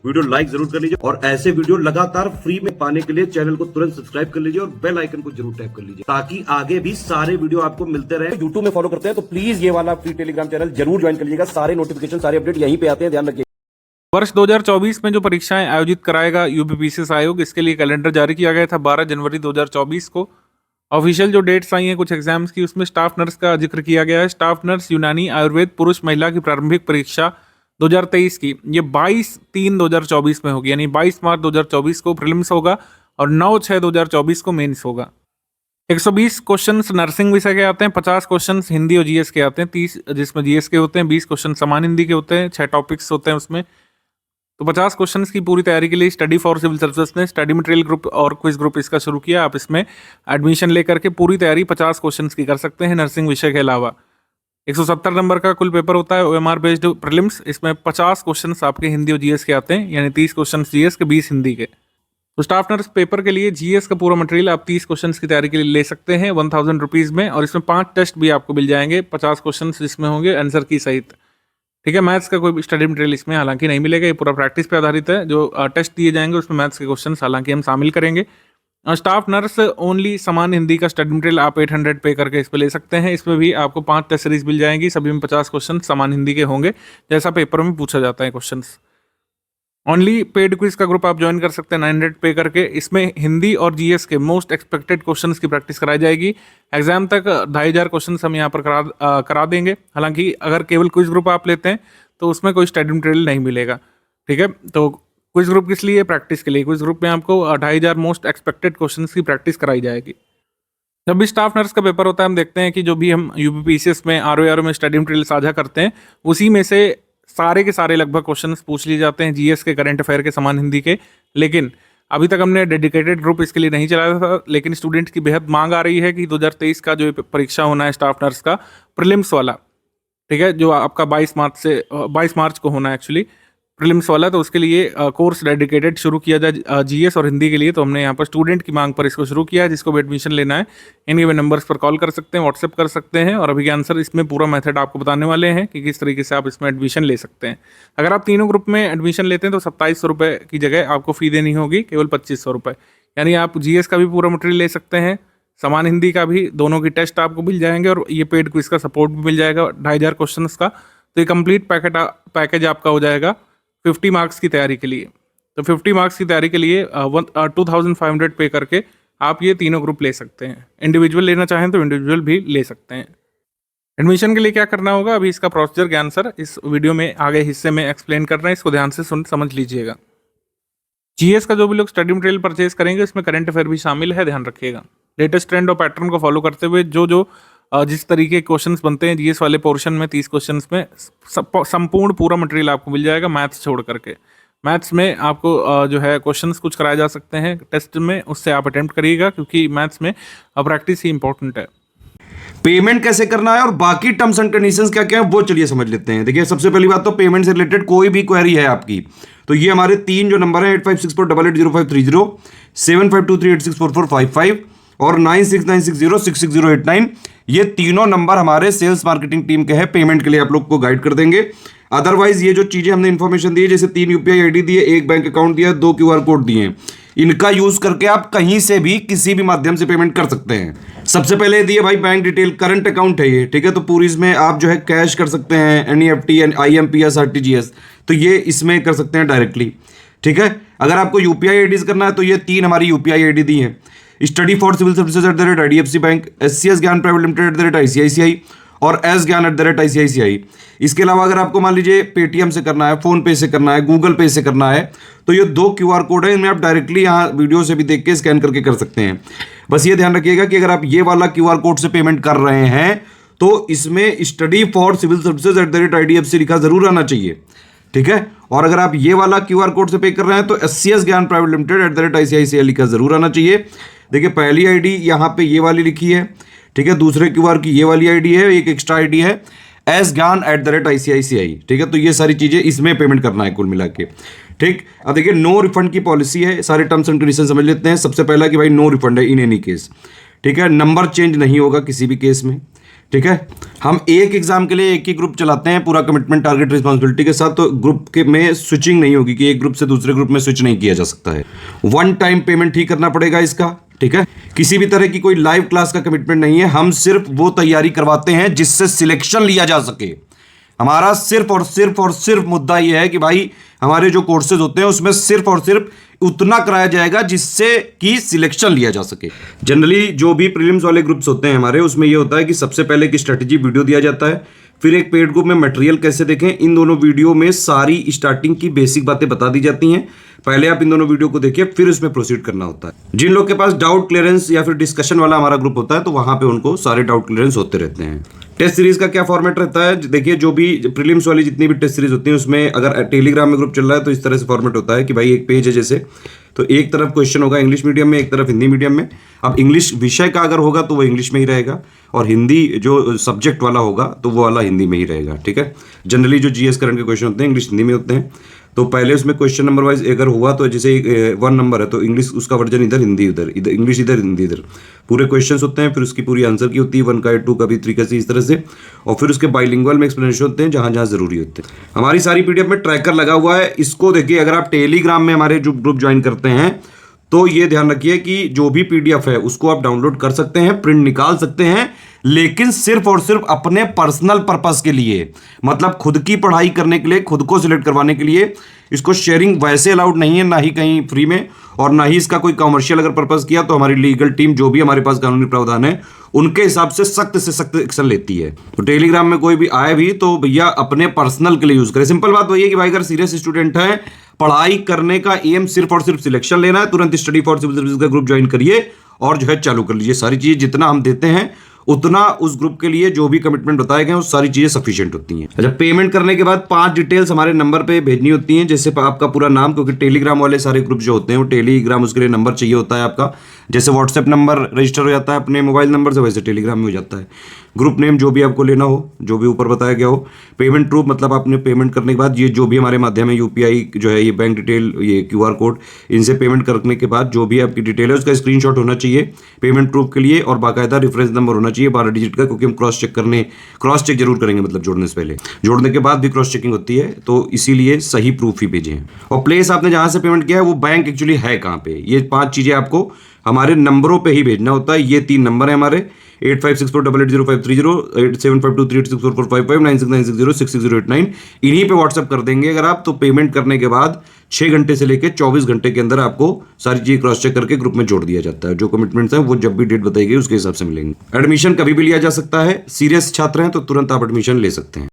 Video like जरूर कर लीजिए और ऐसे वीडियो लगातार फ्री में पाने के लिए चैनल को तुरंत सब्सक्राइब कर लीजिए और बेल आइकन को जरूर टैप कर लीजिए ताकि आगे भी सारे वीडियो आपको मिलते रहे। यूट्यूब में फॉलो करते हैं तो प्लीज ये वाला फ्री टेलीग्राम चैनल जरूर ज्वाइन कर लीजिएगा। सारे नोटिफिकेशन सारे अपडेट यहीं पे आते हैं, ध्यान रखिए। वर्ष 2024 में जो परीक्षाएं आयोजित कराएगा यूपीपीसीएस आयोग, इसके लिए कैलेंडर जारी किया गया था 12 जनवरी 2024 को। ऑफिशियल जो डेट्स आई हैं कुछ एग्जाम्स की, उसमें स्टाफ नर्स का जिक्र किया गया है। स्टाफ नर्स यूनानी आयुर्वेद पुरुष महिला की प्रारंभिक परीक्षा 2023 की ये 22/3/2024 में होगी, यानी 22 मार्च 2024 को प्रीलिम्स होगा और 9/6/2024 को मेंस होगा। 120 क्वेश्चंस नर्सिंग विषय के आते हैं, 50 क्वेश्चंस हिंदी और जीएस के आते हैं, 30 जिसमें जीएस के होते हैं, 20 क्वेश्चन समान हिंदी के होते हैं, 6 टॉपिक्स होते हैं उसमें। तो 50 क्वेश्चंस की पूरी तैयारी के लिए स्टडी फॉर सिविल सर्विसेज ने स्टडी मटेरियल ग्रुप और क्विज ग्रुप इसका शुरू किया। आप इसमें एडमिशन लेकर के पूरी तैयारी 50 क्वेश्चंस की कर सकते हैं नर्सिंग विषय के अलावा। 170 नंबर का कुल पेपर होता है ओएमआर बेस्ड प्रीलिम्स। इसमें 50 क्वेश्चंस आपके हिंदी और जीएस के आते हैं, यानी 30 क्वेश्चंस जीएस के, 20 हिंदी के। तो स्टाफ नर्स पेपर के लिए जीएस का पूरा मटेरियल आप 30 क्वेश्चंस की तैयारी के लिए ले सकते हैं 1000 रुपीज़ में, और इसमें 5 टेस्ट भी आपको मिल जाएंगे 50 क्वेश्चंस जिसमें होंगे आंसर की सहित। ठीक है, मैथ्स का कोई स्टडी मटेरियल इसमें हालांकि नहीं मिलेगा, ये पूरा प्रैक्टिस पे आधारित है। जो टेस्ट दिए जाएंगे उसमें मैथ्स के क्वेश्चन हालांकि हम शामिल करेंगे। स्टाफ नर्स ओनली समान हिंदी का स्टडी मटेरियल आप 800 पे करके इस पर ले सकते हैं। इसमें भी आपको 5 टेस्ट सीरीज मिल जाएंगी, सभी में 50 क्वेश्चन समान हिंदी के होंगे जैसा पेपर में पूछा जाता है क्वेश्चन। ओनली पेड क्विज का ग्रुप आप ज्वाइन कर सकते हैं 900 पे करके। इसमें हिंदी और जीएस के मोस्ट एक्सपेक्टेड क्वेश्चंस की प्रैक्टिस कराई जाएगी। एग्जाम तक 2500 क्वेश्चंस हम यहाँ पर करा देंगे। हालांकि अगर केवल क्विज ग्रुप आप लेते हैं तो उसमें कोई स्टडी मटेरियल नहीं मिलेगा। ठीक है, तो क्विज ग्रुप किस लिए? प्रैक्टिस के लिए। क्विज ग्रुप में आपको 2500 मोस्ट एक्सपेक्टेड क्वेश्चंस की प्रैक्टिस कराई जाएगी। जब भी स्टाफ नर्स का पेपर होता है हम देखते हैं कि जो भी हम यूपीपीसीएस में आरओ में स्टडी मटेरियल साझा करते हैं उसी में से सारे के सारे लगभग क्वेश्चंस पूछ लिए जाते हैं जीएस के, करंट अफेयर के, समान हिंदी के। लेकिन अभी तक हमने डेडिकेटेड ग्रुप इसके लिए नहीं चलाया था, लेकिन स्टूडेंट की बेहद मांग आ रही है कि 2023 का जो परीक्षा होना है स्टाफ नर्स का प्रीलिम्स वाला, ठीक है, जो आपका 22 मार्च को होना है एक्चुअली प्रीलिम्स वाला, तो उसके लिए कोर्स डेडिकेटेड शुरू किया जाए जीएस और हिंदी के लिए। तो हमने यहाँ पर स्टूडेंट की मांग पर इसको शुरू किया है। जिसको भी एडमिशन लेना है इनके भी नंबर्स पर कॉल कर सकते हैं, व्हाट्सएप कर सकते हैं, और अभी के आंसर इसमें पूरा मेथड आपको बताने वाले हैं कि किस तरीके से आप इसमें एडमिशन ले सकते हैं। अगर आप तीनों ग्रुप में एडमिशन लेते हैं तो 2700 रुपये की जगह आपको फ़ी देनी होगी केवल 2500 रुपये, यानी आप जीएस का भी पूरा मटेरियल ले सकते हैं, समान हिंदी का भी, दोनों की टेस्ट आपको मिल जाएंगे और ये पेड क्विज का सपोर्ट भी मिल जाएगा 2500 क्वेश्चन का। तो ये कंप्लीट पैकेज आपका हो जाएगा 50 मार्क्स की तैयारी के लिए। तो 50 मार्क्स की तैयारी के लिए 2500 पे करके आप ये तीनों ग्रुप ले सकते हैं। इंडिविजुअल लेना चाहें तो इंडिविजुअल भी ले सकते हैं। एडमिशन के लिए क्या करना होगा, अभी इसका प्रोसीजर ज्ञान सर इस वीडियो में आगे हिस्से में एक्सप्लेन कर रहे हैं, इसको ध्यान से समझ लीजिएगा। जीएस का जो भी लोग स्टडी मटेरियल परचेज करेंगे उसमें करंट अफेयर भी शामिल है, ध्यान रखिएगा। लेटेस्ट ट्रेंड और पैटर्न को फॉलो करते हुए जो जिस तरीके के क्वेश्चंस बनते हैं जीएस वाले पोर्शन में 30 क्वेश्चंस में संपूर्ण पूरा मटेरियल आपको मिल जाएगा मैथ्स छोड़ करके। मैथ्स में आपको जो है क्वेश्चंस कुछ कराए जा सकते हैं टेस्ट में, उससे आप अटेम्प्ट करिएगा क्योंकि मैथ्स में प्रैक्टिस ही इंपॉर्टेंट है। पेमेंट कैसे करना है और बाकी टर्म्स एंड कंडीशंस क्या क्या है वो चलिए समझ लेते हैं। देखिए, सबसे पहली बात तो पेमेंट से रिलेटेड कोई भी क्वेरी है आपकी तो ये हमारे 3 जो नंबर है 8564880530, 7523864455 और 9696066089, ये तीनों नंबर हमारे सेल्स मार्केटिंग टीम के हैं। पेमेंट के लिए आप लोग को गाइड कर देंगे। अदरवाइज ये जो चीजें हमने इन्फॉर्मेशन दी है, जैसे 3 यूपीआई आईडी दिए, 1 बैंक अकाउंट दिया, 2 क्यूआर कोड दिए, इनका यूज करके आप कहीं से भी किसी भी माध्यम से पेमेंट कर सकते हैं। सबसे पहले दिए भाई बैंक डिटेल, करंट अकाउंट है ये, ठीक है, तो पूरी इसमें आप जो है कैश कर सकते हैं, एनईएफटी, IMPS, RTGS, तो ये इसमें कर सकते हैं डायरेक्टली। ठीक है, अगर आपको यूपीआई आईडीज करना है तो ये 3 हमारी यूपीआई आईडी दी है, study for civil services @IDFC bank, SCS Gyan private limited @ICICI और S ज्ञान @ICICI। इसके अलावा अगर आपको मान लीजिए पेटीएम से करना है, फोन पे से करना है, गूगल पे से करना है, तो ये 2 क्यूआर कोड है, इनमें आप डायरेक्टली यहाँ वीडियो से भी देख के स्कैन करके कर सकते हैं। बस ये ध्यान रखिएगा कि अगर आप ये वाला क्यूआर कोड से पेमेंट कर रहे हैं तो इसमें study for civil services @IDFC लिखा जरूर आना चाहिए। ठीक है, और अगर आप ये वाला क्यूआर कोड से पे कर रहे हैं तो SCS Gyan private limited @ICICI लिखा जरूर आना चाहिए। देखिए, पहली आईडी यहाँ पे ये वाली लिखी है, ठीक है, दूसरे क्यूआर की ये वाली आईडी है, एक एक्स्ट्रा आईडी है S ज्ञान @ICICI। ठीक है, तो ये सारी चीजें इसमें पेमेंट करना है कुल मिला के। ठीक, अब देखिए नो रिफंड की पॉलिसी है, सारे टर्म्स एंड कंडीशन समझ लेते हैं। सबसे पहला कि भाई नो रिफंड है इन एनी केस। ठीक है, नंबर चेंज नहीं होगा किसी भी केस में। ठीक है। हम एक एग्जाम के लिए एक ही ग्रुप चलाते हैं पूरा कमिटमेंट टारगेट रिस्पॉन्सिबिलिटी के साथ, तो ग्रुप के में स्विचिंग नहीं होगी कि एक ग्रुप से दूसरे ग्रुप में स्विच नहीं किया जा सकता है। वन टाइम पेमेंट ही करना पड़ेगा इसका, ठीक है। किसी भी तरह की कोई लाइव क्लास का कमिटमेंट नहीं है, हम सिर्फ वो तैयारी करवाते हैं जिससे सिलेक्शन लिया जा सके। हमारा सिर्फ और सिर्फ मुद्दा यह है कि भाई हमारे जो कोर्सेज होते हैं उसमें सिर्फ और सिर्फ उतना कराया जाएगा जिससे कि सिलेक्शन लिया जा सके। जनरली जो भी प्रीलिम्स वाले ग्रुप्स होते हैं हमारे, उसमें यह होता है कि सबसे पहले एक स्ट्रेटेजी वीडियो दिया जाता है, फिर एक पेड ग्रुप में मटेरियल कैसे देखें, इन दोनों वीडियो में सारी स्टार्टिंग की बेसिक बातें बता दी जाती हैं। पहले आप इन दोनों वीडियो को देखिए, फिर उसमें प्रोसीड करना होता है। जिन लोग के पास डाउट क्लियरेंस या फिर डिस्कशन वाला हमारा ग्रुप होता है तो वहां पे उनको सारे डाउट क्लियरेंस होते रहते हैं। टेस्ट सीरीज का क्या फॉर्मेट रहता है, देखिए जो भी प्रीलिम्स वाली जितनी भी टेस्ट सीरीज होती है उसमें अगर टेलीग्राम में ग्रुप चल रहा है तो इस तरह से फॉर्मेट होता है कि भाई एक पेज है जैसे, तो एक तरफ क्वेश्चन होगा इंग्लिश मीडियम में, एक तरफ हिंदी मीडियम में। अब इंग्लिश विषय का अगर होगा तो वो इंग्लिश में ही रहेगा, और हिंदी जो सब्जेक्ट वाला होगा तो वो वाला हिंदी में ही रहेगा, ठीक है। जनरली जो जीएस करंट के क्वेश्चन होते हैं इंग्लिश हिंदी में होते हैं, तो पहले उसमें क्वेश्चन नंबर वाइज अगर हुआ तो जैसे 1 नंबर है तो इंग्लिश उसका वर्जन इधर, हिंदी इधर, इंग्लिश इधर, हिंदी इधर, पूरे क्वेश्चंस होते हैं। फिर उसकी पूरी आंसर की होती है 1 का 2 का भी 3 का सी, इस तरह से। और फिर उसके बाइलिंगुअल में एक्सप्लेनेशन होते हैं जहां जहां जरूरी होते हैं। हमारी सारी पीडीएफ में ट्रैकर लगा हुआ है, इसको देखिए। अगर आप टेलीग्राम में हमारे जो ग्रुप ज्वाइन करते हैं तो ये ध्यान रखिए कि जो भी पीडीएफ है उसको आप डाउनलोड कर सकते हैं, प्रिंट निकाल सकते हैं, लेकिन सिर्फ और सिर्फ अपने पर्सनल पर्पस के लिए, मतलब खुद की पढ़ाई करने के लिए, खुद को सिलेक्ट करवाने के लिए। इसको शेयरिंग वैसे अलाउड नहीं है, ना ही कहीं फ्री में, और ना ही इसका कोई कमर्शियल अगर पर्पस किया तो हमारी लीगल टीम जो भी हमारे पास कानूनी प्रावधान है उनके हिसाब से सख्त एक्शन लेती है। तो टेलीग्राम में कोई भी आए भी तो भैया अपने पर्सनल के लिए यूज करें। सिंपल बात वही है कि भाई अगर सीरियस स्टूडेंट है, पढ़ाई करने का एम सिर्फ और सिर्फ सिलेक्शन लेना है, तुरंत स्टडी फॉर सिविल सर्विस का ग्रुप ज्वाइन करिए और जो है चालू कर लीजिए। सारी चीजें जितना हम देते हैं उतना उस ग्रुप के लिए जो भी कमिटमेंट बताए गए वो सारी चीजें सफिशिएंट होती हैं। अच्छा, पेमेंट करने के बाद 5 डिटेल्स हमारे नंबर पे भेजनी होती हैं, जैसे आपका पूरा नाम, क्योंकि टेलीग्राम वाले सारे ग्रुप जो होते हैं वो टेलीग्राम उसके लिए नंबर चाहिए होता है आपका। जैसे व्हाट्सएप नंबर रजिस्टर हो जाता है अपने मोबाइल नंबर से, वैसे टेलीग्राम में हो जाता है। ग्रुप नेम जो भी आपको लेना हो, जो भी ऊपर बताया गया हो। पेमेंट प्रूफ, मतलब आपने पेमेंट करने के बाद ये जो भी हमारे माध्यम है यूपीआई जो है, ये बैंक डिटेल, ये क्यूआर कोड, इनसे पेमेंट करने के बाद जो भी आपकी डिटेल है उसका स्क्रीनशॉट होना चाहिए पेमेंट प्रूफ के लिए, और बाकायदा रेफरेंस नंबर होना चाहिए 12 डिजिट का, क्योंकि हम क्रॉस चेक जरूर करेंगे, मतलब जोड़ने से पहले, जोड़ने के बाद भी क्रॉस चेकिंग होती है, तो इसीलिए सही प्रूफ ही भेजें। और प्लेस आपने जहां से पेमेंट किया है वो बैंक एक्चुअली है कहां पे, ये 5 चीजें आपको हमारे नंबरों पे ही भेजना होता है। ये 3 नंबर है हमारे, 8564880530, 8752386445, 9696066089। इन्हीं पे व्हाट्सएप कर देंगे अगर आप, तो पेमेंट करने के बाद 6 घंटे से लेकर 24 घंटे के अंदर आपको सारी चीज क्रॉस चेक करके ग्रुप में जोड़ दिया जाता है। जो कमिटमेंट्स हैं वो जब भी डेट बताई गई उसके हिसाब से मिलेंगे। एडमिशन कभी भी लिया जा सकता है, सीरियस छात्र हैं तो तुरंत आप एडमिशन ले सकते हैं।